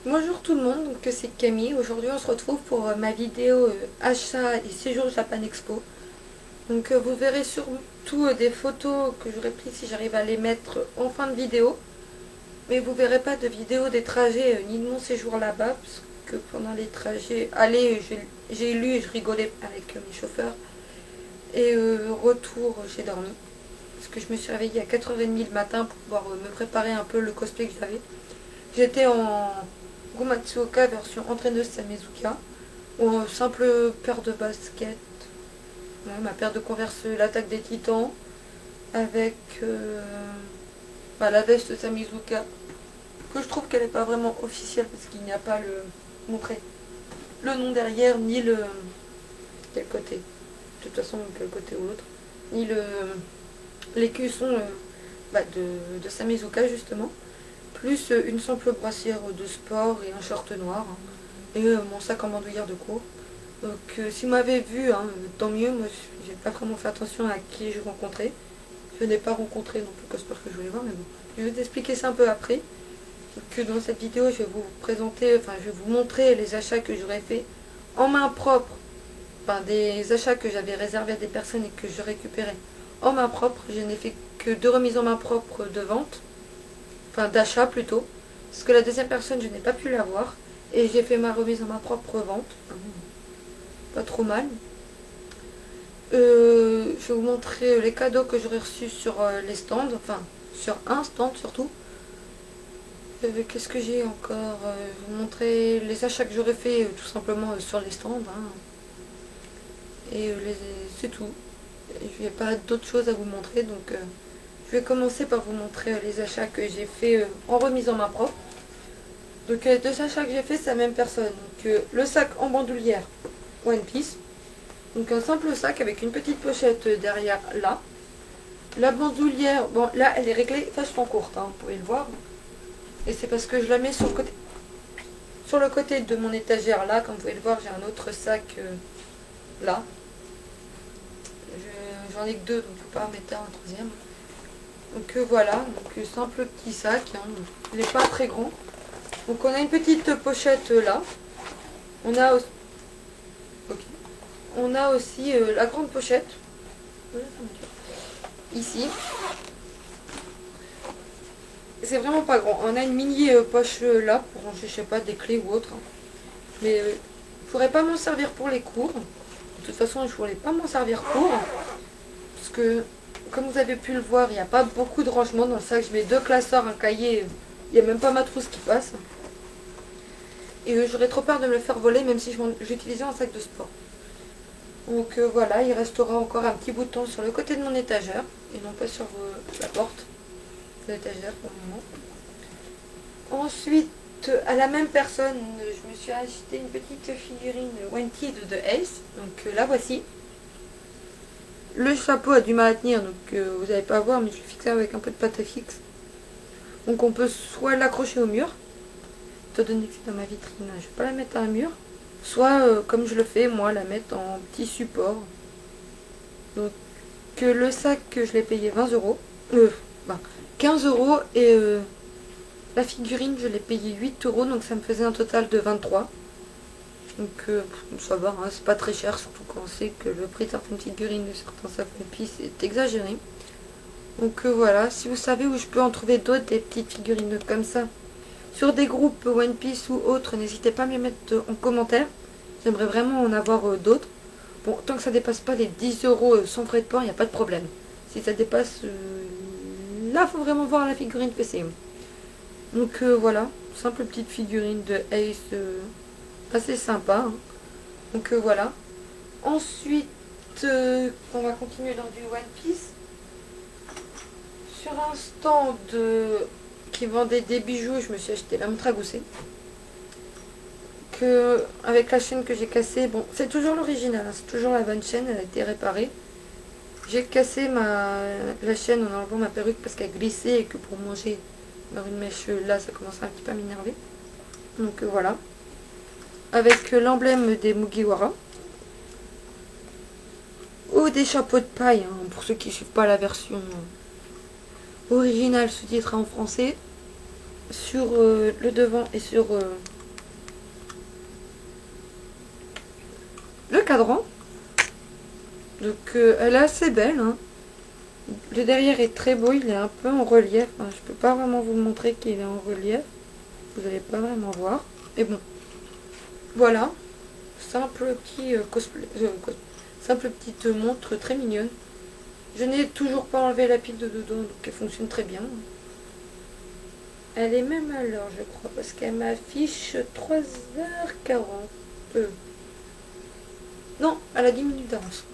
Bonjour tout le monde, donc c'est Camille. Aujourd'hui on se retrouve pour ma vidéo achat et séjour Japan Expo. Donc vous verrez surtout des photos que j'aurais prises si j'arrive à les mettre en fin de vidéo. Mais vous verrez pas de vidéo des trajets ni de mon séjour là-bas, parce que pendant les trajets aller j'ai lu et je rigolais avec mes chauffeurs. Et retour j'ai dormi. Parce que je me suis réveillée à 4h30 le matin pour pouvoir me préparer un peu le cosplay que j'avais. J'étais en Gomatsuoka version entraîneuse Samezuka, ou en simple paire de baskets, ouais, ma paire de Converse l'attaque des titans, avec la veste Samezuka, que je trouve qu'elle n'est pas vraiment officielle parce qu'il n'y a pas le nom derrière, ni le quel côté, de toute façon quel côté ou l'autre, ni les cuissons de Samezuka justement. Plus une simple brassière de sport et un short noir, et mon sac en bandoulière de cours. Donc si vous m'avez vu, tant mieux. Moi j'ai pas vraiment fait attention à qui j'ai rencontré. Je n'ai pas rencontré non plus cosplay que je voulais voir, mais bon. Je vais vous expliquer ça un peu après. Donc dans cette vidéo je vais vous présenter, je vais vous montrer les achats que j'aurais fait en main propre. Des achats que j'avais réservés à des personnes et que je récupérais en main propre. Je n'ai fait que 2 remises en main propre de vente. D'achat plutôt, parce que la deuxième personne je n'ai pas pu l'avoir, et j'ai fait ma remise en ma propre vente, pas trop mal. Je vais vous montrer les cadeaux que j'aurais reçus sur les stands, sur un stand surtout. Qu'est-ce que j'ai encore, je vais vous montrer les achats que j'aurais fait tout simplement sur les stands, et c'est tout. Je n'ai pas d'autres choses à vous montrer, donc je vais commencer par vous montrer les achats que j'ai fait en remise en main propre. Donc les 2 achats que j'ai fait, c'est la même personne. Donc le sac en bandoulière One Piece. Donc un simple sac avec une petite pochette derrière là. La bandoulière, bon là elle est réglée vachement courte, vous pouvez le voir. Et c'est parce que je la mets sur le côté de mon étagère là. Comme vous pouvez le voir, j'ai un autre sac là. J'en ai que 2, donc je ne peux pas en mettre un troisième. Donc voilà, donc simple petit sac, il n'est pas très grand. Donc on a une petite pochette là. On a aussi la grande pochette ici. C'est vraiment pas grand. On a une mini poche là pour ranger, je sais pas, des clés ou autre. Mais je pourrais pas m'en servir pour les cours. De toute façon, je voulais pas m'en servir pour, parce que comme vous avez pu le voir, il n'y a pas beaucoup de rangement dans le sac. Je mets 2 classeurs, un cahier, il n'y a même pas ma trousse qui passe. Et j'aurais trop peur de me le faire voler, même si j'utilisais un sac de sport. Donc voilà, il restera encore un petit bout de temps sur le côté de mon étagère, et non pas sur la porte de l'étagère pour le moment. Ensuite, à la même personne, je me suis acheté une petite figurine Wanted de Ace. Donc la voici. Le chapeau a du mal à tenir, donc vous n'allez pas voir, mais je l'ai fixé avec un peu de pâte à fixe. Donc on peut soit l'accrocher au mur, étant donné que c'est dans ma vitrine, je ne vais pas la mettre à un mur, soit comme je le fais, moi, la mettre en petit support. Donc le sac, que je l'ai payé 20 euros, 15 euros, et la figurine, je l'ai payé 8 euros, donc ça me faisait un total de 23. Donc ça va, c'est pas très cher, surtout quand on sait que le prix de certaines figurines de certains sacs One Piece est exagéré. Donc voilà, si vous savez où je peux en trouver d'autres, des petites figurines comme ça, sur des groupes One Piece ou autres, n'hésitez pas à me les mettre en commentaire. J'aimerais vraiment en avoir d'autres. Bon, tant que ça dépasse pas les 10 euros sans frais de port, il n'y a pas de problème. Si ça dépasse, là, faut vraiment voir la figurine que c'est. Donc voilà, simple petite figurine de Ace, assez sympa. Donc voilà. Ensuite, on va continuer dans du One Piece. Sur un stand qui vendait des bijoux, je me suis acheté la montre à gousset. Avec la chaîne que j'ai cassée, bon, c'est toujours l'original, c'est toujours la bonne chaîne, elle a été réparée. J'ai cassé la chaîne en enlevant ma perruque parce qu'elle glissait, et que pour manger dans une mèche là, ça commençait un petit peu à m'énerver. Donc voilà. Avec l'emblème des Mugiwara. Ou des chapeaux de paille, pour ceux qui ne suivent pas la version originale sous-titrée en français. Sur le devant et sur cadran. Donc elle est assez belle. Hein. Le derrière est très beau, il est un peu en relief. Enfin, je peux pas vraiment vous montrer qu'il est en relief. Vous n'allez pas vraiment voir. Mais bon. Voilà. Simple petit cosplay. Simple petite montre très mignonne. Je n'ai toujours pas enlevé la pile de dedans, donc elle fonctionne très bien. Elle est même à l'heure, je crois, parce qu'elle m'affiche 3h40. Non, elle a 10 minutes d'avance.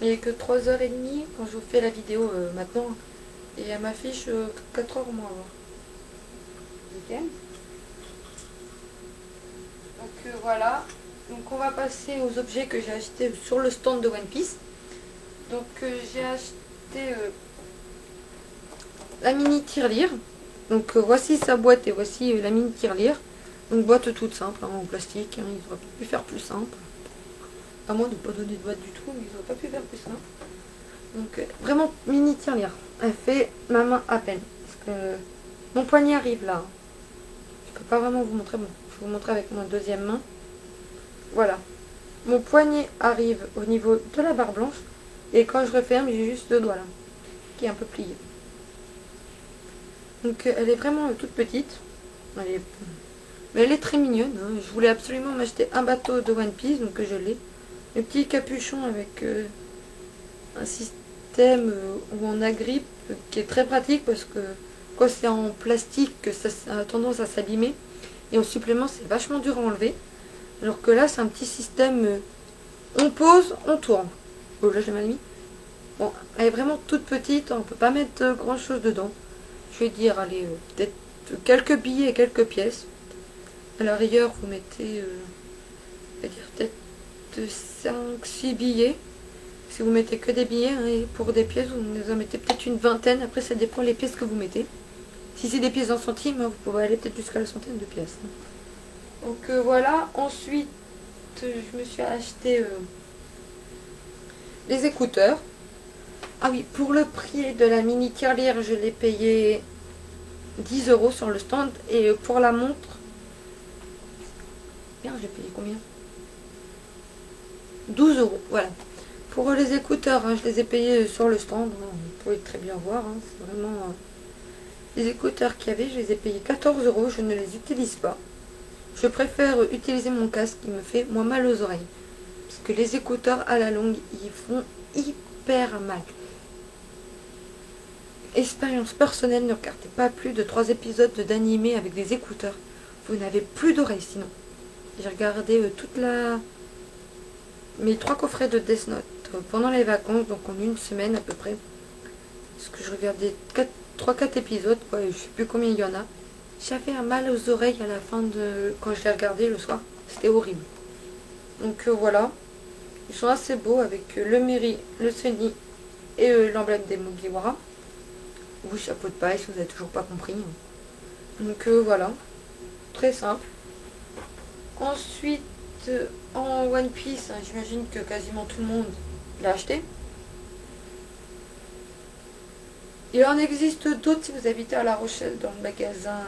Il n'est que 3h30 quand je vous fais la vidéo maintenant. Et elle m'affiche 4h moins. Ok. Donc voilà. Donc on va passer aux objets que j'ai achetés sur le stand de One Piece. Donc j'ai acheté la mini tirelire. Donc voici sa boîte et voici la mini tirelire. Donc boîte toute simple hein, en plastique. Hein, ils auraient pu faire plus simple. À moins de ne pas donner de boîte du tout, mais ils n'auraient pas pu faire plus simple. Donc vraiment mini tirelire. Elle fait ma main à peine. Parce que mon poignet arrive là. Je peux pas vraiment vous montrer. Bon, je vais vous montrer avec ma deuxième main. Voilà. Mon poignet arrive au niveau de la barre blanche. Et quand je referme, j'ai juste deux doigts là. Qui est un peu plié. Donc elle est vraiment toute petite. Mais elle est très mignonne. Hein. Je voulais absolument m'acheter un bateau de One Piece. Donc je l'ai. Le petit capuchon avec un système où on agrippe. Qui est très pratique parce que quand c'est en plastique, ça a tendance à s'abîmer. Et au supplément, c'est vachement dur à enlever. Alors que là, c'est un petit système, on pose, on tourne. Oh là, j'ai mal mis. Bon, elle est vraiment toute petite, on peut pas mettre grand chose dedans. Je vais dire, allez, peut-être quelques billets et quelques pièces. À la rigueur, vous mettez, je vais dire, peut-être 5-6 billets. Si vous mettez que des billets, hein, et pour des pièces, vous en mettez peut-être une vingtaine. Après, ça dépend des pièces que vous mettez. Si c'est des pièces en centimes, hein, vous pouvez aller peut-être jusqu'à la centaine de pièces. Donc voilà, ensuite je me suis acheté les écouteurs. Ah oui, pour le prix de la mini tirelire, je l'ai payé 10 € sur le stand. Et pour la montre, merde, j'ai payé combien? 12 €, voilà. Pour les écouteurs, hein, je les ai payés sur le stand. Hein, vous pouvez très bien voir, hein, c'est vraiment... les écouteurs qu'il y avait, je les ai payés 14 €, je ne les utilise pas. Je préfère utiliser mon casque qui me fait moins mal aux oreilles. Parce que les écouteurs à la longue, ils font hyper mal. Expérience personnelle, ne regardez pas plus de 3 épisodes d'animé avec des écouteurs. Vous n'avez plus d'oreilles sinon. J'ai regardé mes 3 coffrets de Death Note pendant les vacances, donc en une semaine à peu près. Parce que je regardais 3-4 épisodes, quoi, et je sais plus combien il y en a. J'avais un mal aux oreilles à la fin de... quand je l'ai regardé le soir. C'était horrible. Donc voilà. Ils sont assez beaux avec le Meri, le Sunny et l'emblème des Mugiwara. Ou chapeau de paille si vous n'avez toujours pas compris. Donc voilà. Très simple. Ensuite, en One Piece, hein, j'imagine que quasiment tout le monde l'a acheté. Il en existe d'autres si vous habitez à La Rochelle, dans le magasin.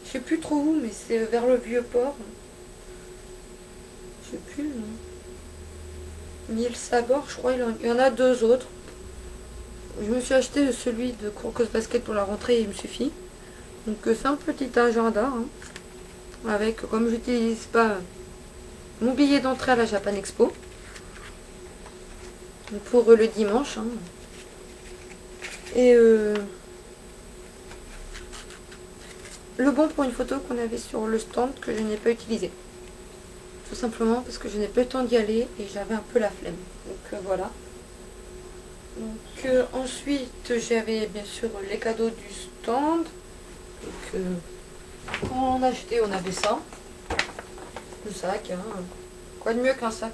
Je sais plus trop où, mais c'est vers le Vieux-Port. Je sais plus le nom. Mille Sabor, je crois, il y en a 2 autres. Je me suis acheté celui de Crocos Basket pour la rentrée et il me suffit. Donc c'est un petit agenda. Hein, avec, comme j'utilise pas mon billet d'entrée à la Japan Expo. Pour le dimanche. Hein. Et le bon pour une photo qu'on avait sur le stand que je n'ai pas utilisé. Tout simplement parce que je n'ai pas eu le temps d'y aller et j'avais un peu la flemme. Donc voilà. Donc ensuite j'avais bien sûr les cadeaux du stand. Donc quand on achetait on avait ça. Le sac. Hein. Quoi de mieux qu'un sac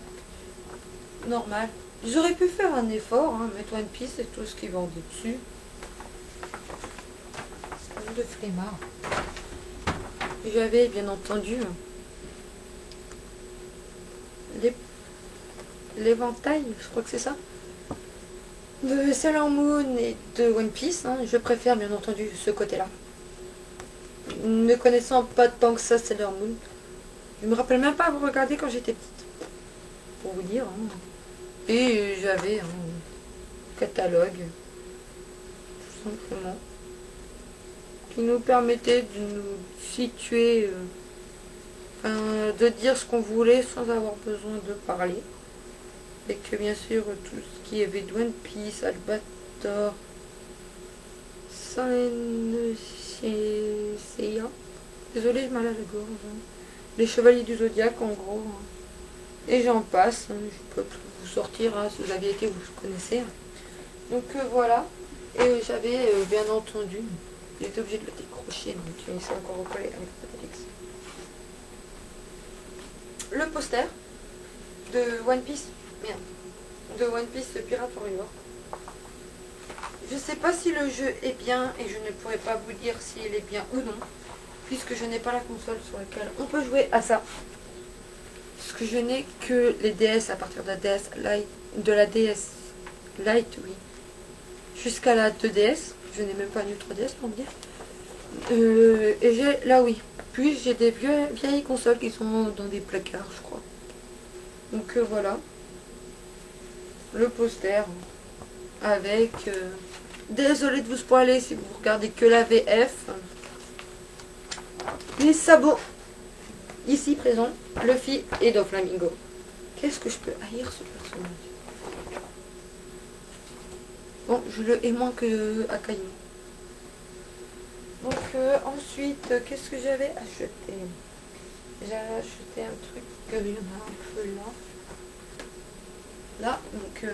normal. J'aurais pu faire un effort, hein, mettre One Piece et tout ce qui vendait dessus. C'est de flemmard. J'avais bien entendu l'éventail, je crois que c'est ça, de Sailor Moon et de One Piece. Hein. Je préfère bien entendu ce côté-là. Ne connaissant pas tant que ça Sailor Moon, Je me rappelle même pas avoir regardé quand j'étais petite. Pour vous dire. Hein. Et j'avais un catalogue. Tout simplement. Qui nous permettait de nous situer. De dire ce qu'on voulait sans avoir besoin de parler. Et que bien sûr tout ce qui avait de One Piece, Albator, Saint Seiya. Désolée, j'ai mal à la gorge. Hein. Les Chevaliers du Zodiaque en gros. Hein. Et j'en passe. Hein. Je peux plus vous sortir. Hein. Si vous aviez été, vous connaissez. Hein. Donc voilà. Et j'avais bien entendu. J'étais obligée de le décrocher. Donc il s'est encore recollé avec Alex. Le poster de One Piece, merde, de One Piece Pirate Warrior. Je sais pas si le jeu est bien et je ne pourrais pas vous dire s'il est bien ou non, puisque je n'ai pas la console sur laquelle on peut jouer à ça. Parce que je n'ai que les DS à partir de la DS Lite, Lite, oui, jusqu'à la 2DS. Je n'ai même pas une 3DS pour me dire. Et j'ai la Wii. Puis j'ai des vieilles consoles qui sont dans des placards, je crois. Donc voilà. Le poster avec... désolé de vous spoiler si vous regardez que la VF. Les sabots. Ici présent, Luffy et Doflamingo. Qu'est-ce que je peux haïr ce personnage? Bon, je le hais moins que Akainu. Donc ensuite, qu'est-ce que j'avais acheté? J'avais acheté un truc, il y en a un peu là. Là, donc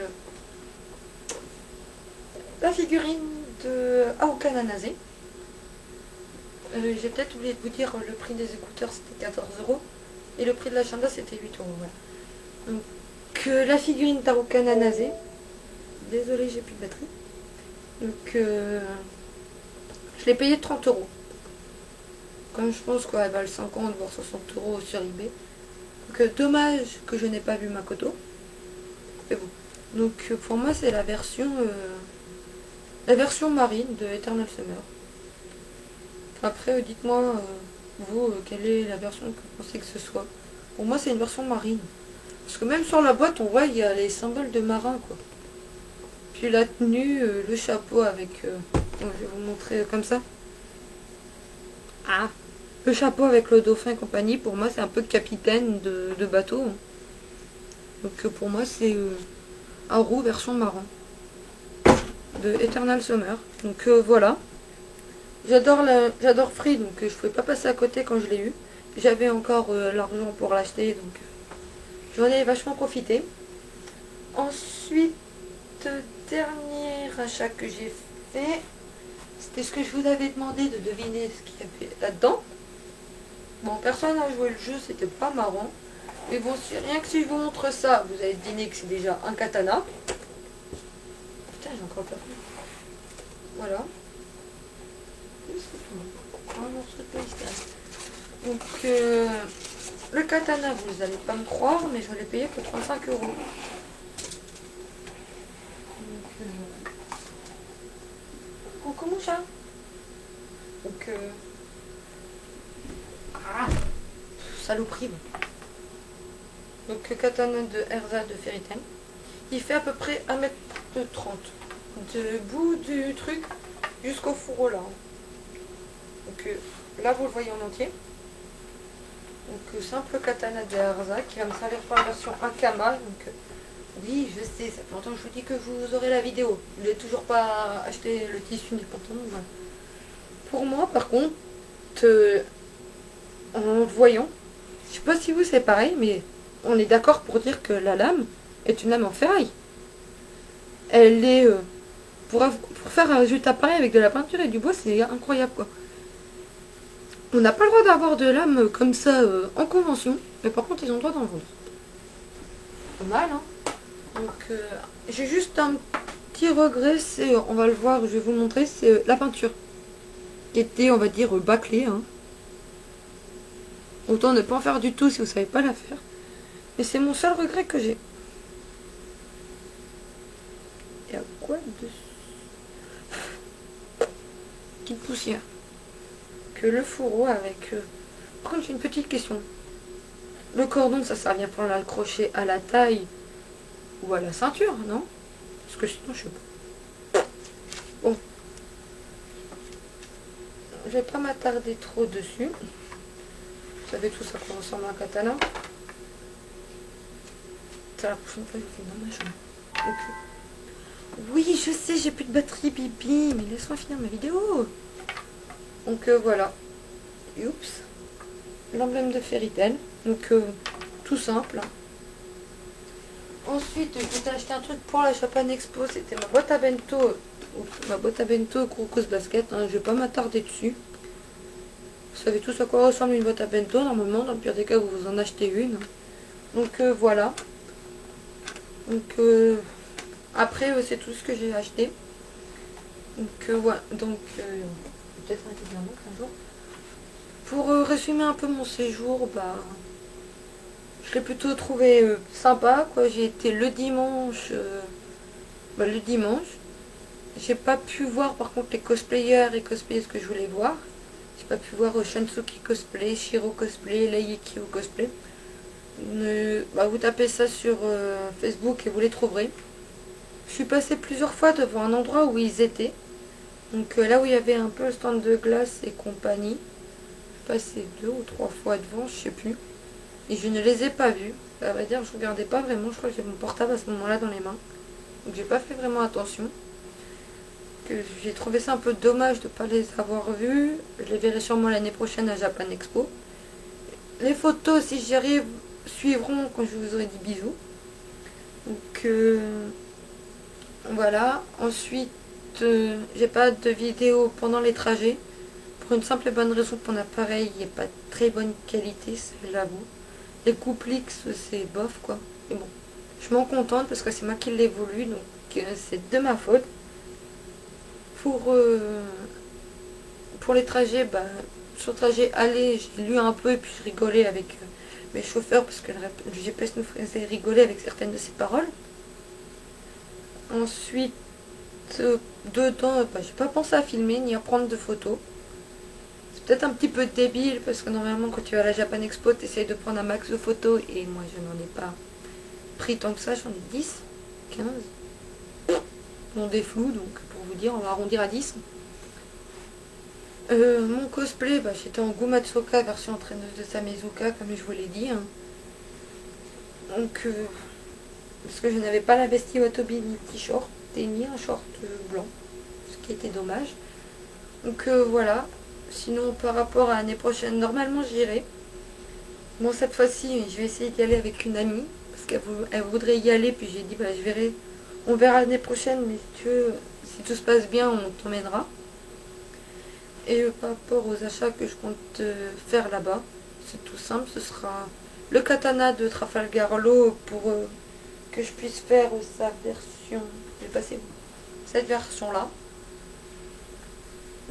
la figurine de Aoka Nanase. J'ai peut-être oublié de vous dire, le prix des écouteurs c'était 14 € et le prix de la chanda c'était 8 €. Voilà. Donc la figurine d'Aoka Nanase. Désolée, j'ai plus de batterie. Donc je l'ai payé 30 €. Comme je pense qu'elle valent 50 voire 60 € sur eBay. Donc dommage que je n'ai pas vu Makoto. Mais bon. Donc pour moi c'est la version marine de Eternal Summer. Après dites-moi vous quelle est la version que vous pensez que ce soit. Pour moi c'est une version marine. Parce que même sur la boîte on voit il y a les symboles de marin quoi. Puis la tenue, le chapeau avec... je vais vous montrer comme ça. Ah, le chapeau avec le dauphin et compagnie, pour moi c'est un peu capitaine de bateau. Donc pour moi c'est Haru version marin de Eternal Summer. Donc voilà. J'adore Free, donc je ne pouvais pas passer à côté quand je l'ai eu. J'avais encore l'argent pour l'acheter, donc j'en ai vachement profité. Ensuite, dernier achat que j'ai fait, c'était ce que je vous avais demandé de deviner ce qu'il y avait là-dedans. Bon, personne n'a joué le jeu, c'était pas marrant. Mais bon, rien que si je vous montre ça, vous allez deviner que c'est déjà un katana. Putain, j'ai encore pas vu. Voilà. Un morceau de polystyrène. Donc, le katana, vous n'allez pas me croire, mais je l'ai payé que 35 €. Coucou mon chat. Donc saloperie. Donc katana de Erza de Fairy Tail. Il fait à peu près 1,30 m de bout du truc jusqu'au fourreau là. Donc là vous le voyez en entier. Donc simple katana de Erza qui va me servir pour la version Akama. Donc oui, je sais, ça fait longtemps que je vous dis que vous aurez la vidéo. Je n'ai toujours pas acheté le tissu ni le pantalon. Voilà. Pour moi, par contre, en le voyant, je sais pas si vous c'est pareil, mais on est d'accord pour dire que la lame est une lame en ferraille. Elle est... pour faire un résultat pareil avec de la peinture et du bois, c'est incroyable quoi. On n'a pas le droit d'avoir de lame comme ça en convention, mais par contre ils ont le droit d'en vendre. Pas mal, hein. Donc j'ai juste un petit regret, c'est, on va le voir, je vais vous le montrer, c'est la peinture. Qui était, on va dire, bâclée. Hein. Autant ne pas en faire du tout si vous savez pas la faire. Et c'est mon seul regret que j'ai. Et à quoi dessus? Petite poussière. Que le fourreau avec... Par contre j'ai une petite question. Le cordon, ça sert bien pour l'accrocher à la taille ou à la ceinture, non? Parce que sinon, je sais pas. Bon. Je vais pas m'attarder trop dessus. Vous savez tout ça qu'on ressemble à un katana. C'est la prochaine fois que je fais dans ma chambre. Ok. Oui, je sais, j'ai plus de batterie, bibi, mais laisse-moi finir ma vidéo. Donc voilà. Oups. L'emblème de Fairy Tail. Donc tout simple. Ensuite, je t'ai acheté un truc pour la Japan Expo. C'était ma boîte à bento. Ma boîte à bento Crocus Basket. Hein, je vais pas m'attarder dessus. Vous savez tous à quoi ressemble une boîte à bento. Normalement, dans le pire des cas, vous en achetez une. Donc voilà. Donc après, c'est tout ce que j'ai acheté. Donc ouais. Donc peut-être un jour. Pour résumer un peu mon séjour, bah, je l'ai plutôt trouvé sympa, quoi. J'ai été le dimanche. Le dimanche. J'ai pas pu voir par contre les cosplayers et cosplayers que je voulais voir. J'ai pas pu voir Shansuki cosplay, Shiro cosplay, Leikyo cosplay. Vous tapez ça sur Facebook et vous les trouverez. Je suis passée plusieurs fois devant un endroit où ils étaient. Donc là où il y avait un peu le stand de glace et compagnie. Je suis passée 2 ou 3 fois devant, je sais plus. Et je ne les ai pas vus. Ça veut dire que je regardais pas vraiment, je crois que j'ai mon portable à ce moment-là dans les mains. Donc j'ai pas fait vraiment attention. J'ai trouvé ça un peu dommage de ne pas les avoir vus. Je les verrai sûrement l'année prochaine à Japan Expo. Les photos, si j'y arrive, suivront quand je vous aurai dit bisous. Donc voilà. Ensuite, j'ai pas de vidéo pendant les trajets. Pour une simple et bonne raison que mon appareil n'est pas de très bonne qualité, j'avoue. Les couplix, c'est bof quoi. Mais bon, je m'en contente parce que c'est moi qui l'ai voulu, donc c'est de ma faute. Pour les trajets, sur le trajet aller, j'ai lu un peu et puis je rigolais avec mes chauffeurs parce que le GPS nous faisait rigoler avec certaines de ses paroles. Ensuite, dedans, j'ai pas pensé à filmer ni à prendre de photos. C'est peut-être un petit peu débile parce que normalement quand tu vas à la Japan Expo, tu essayes de prendre un max de photos et moi je n'en ai pas pris tant que ça, j'en ai 10, 15. Non, des flous, donc pour vous dire, on va arrondir à 10. Mon cosplay, j'étais en Gumatsuka, version entraîneuse de Samezuka, comme je vous l'ai dit. Hein. Donc, parce que je n'avais pas la vestie Watobi ni le t-shirt, et ni un short blanc, ce qui était dommage. Donc voilà. Sinon, par rapport à l'année prochaine, normalement j'irai. Bon, cette fois-ci, je vais essayer d'y aller avec une amie, parce qu'elle voudrait y aller, puis j'ai dit, je verrai. On verra l'année prochaine, mais si tu veux, si tout se passe bien, on t'emmènera. Et par rapport aux achats que je compte faire là-bas, c'est tout simple, ce sera le katana de Trafalgar Law pour que je puisse faire sa version. Je vais passer cette version-là.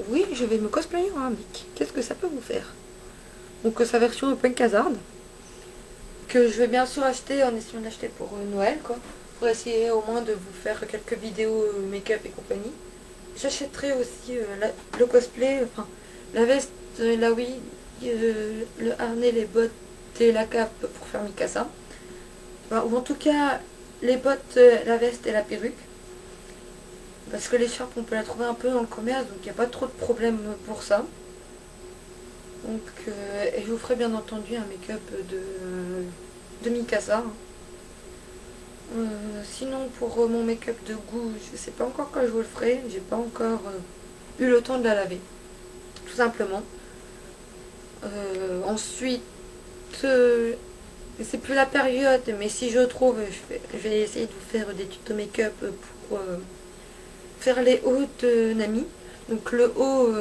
Oui, je vais me cosplayer en Mick. Qu'est-ce que ça peut vous faire? Donc sa version Open Hazard, que je vais bien sûr acheter en essayant d'acheter pour Noël, quoi. Pour essayer au moins de vous faire quelques vidéos make-up et compagnie. J'achèterai aussi le cosplay, enfin la veste, la oui, le harnais, les bottes et la cape pour faire Mikasa. Ou en tout cas les bottes, la veste et la perruque. Parce que l'écharpe on peut la trouver un peu dans le commerce, donc il n'y a pas trop de problème pour ça. Donc et je vous ferai bien entendu un make-up de Mikasa. Sinon pour mon make-up de goût, je sais pas encore quand je vous le ferai, j'ai pas encore eu le temps de la laver, tout simplement. Ensuite, c'est plus la période, mais si je trouve, je vais essayer de vous faire des tutos make-up pour faire les hauts de Nami. Donc le haut,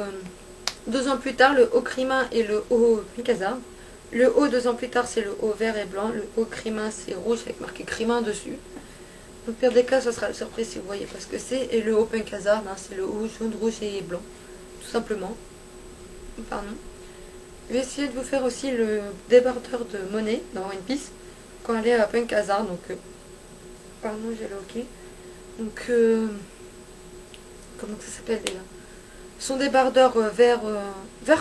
2 ans plus tard, le haut Crima et le haut Mikasa. Le haut 2 ans plus tard, c'est le haut vert et blanc. Le haut Crima, c'est rouge avec marqué Crima dessus. Dans le pire des cas, ça sera la surprise si vous voyez pas ce que c'est. Et le haut Pink Hazard, c'est le haut jaune, rouge et blanc. Tout simplement. Pardon. Je vais essayer de vous faire aussi le débardeur de Monet dans One Piece. Quand elle est à Pink Hazard. Donc, pardon, j'ai le ok. Donc, comment ça s'appelle déjà? Son débardeur vert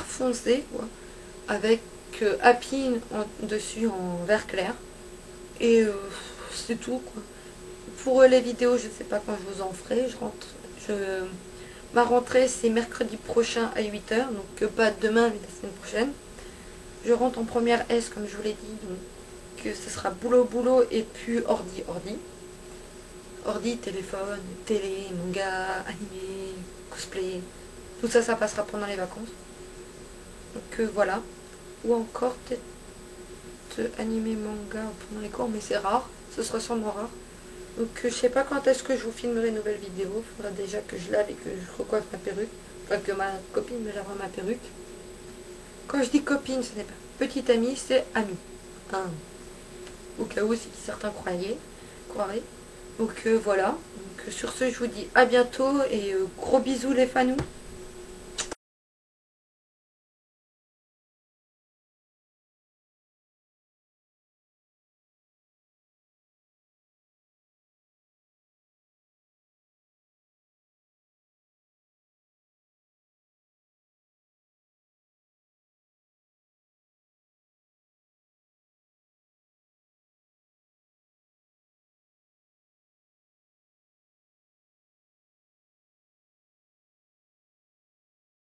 foncé, quoi. Avec Happy dessus en vert clair. Et c'est tout quoi. Pour les vidéos, je ne sais pas quand je vous en ferai. Ma rentrée c'est mercredi prochain à 8 h, donc pas demain mais la semaine prochaine. Je rentre en première S comme je vous l'ai dit, donc ce sera boulot et puis ordi, téléphone, télé, manga, animé, cosplay, tout ça, ça passera pendant les vacances. Donc voilà. Ou encore peut-être animé, manga pendant les cours, mais c'est rare, ce sera sûrement rare. Donc je sais pas quand est-ce que je vous filmerai une nouvelle vidéo. Il faudra déjà que je lave et que je recoiffe ma perruque. Enfin que ma copine me lavera ma perruque. Quand je dis copine, ce n'est pas petite amie, c'est amie. Hein. Au cas où si certains croiraient. Donc voilà. Donc, sur ce, je vous dis à bientôt et gros bisous les fanous.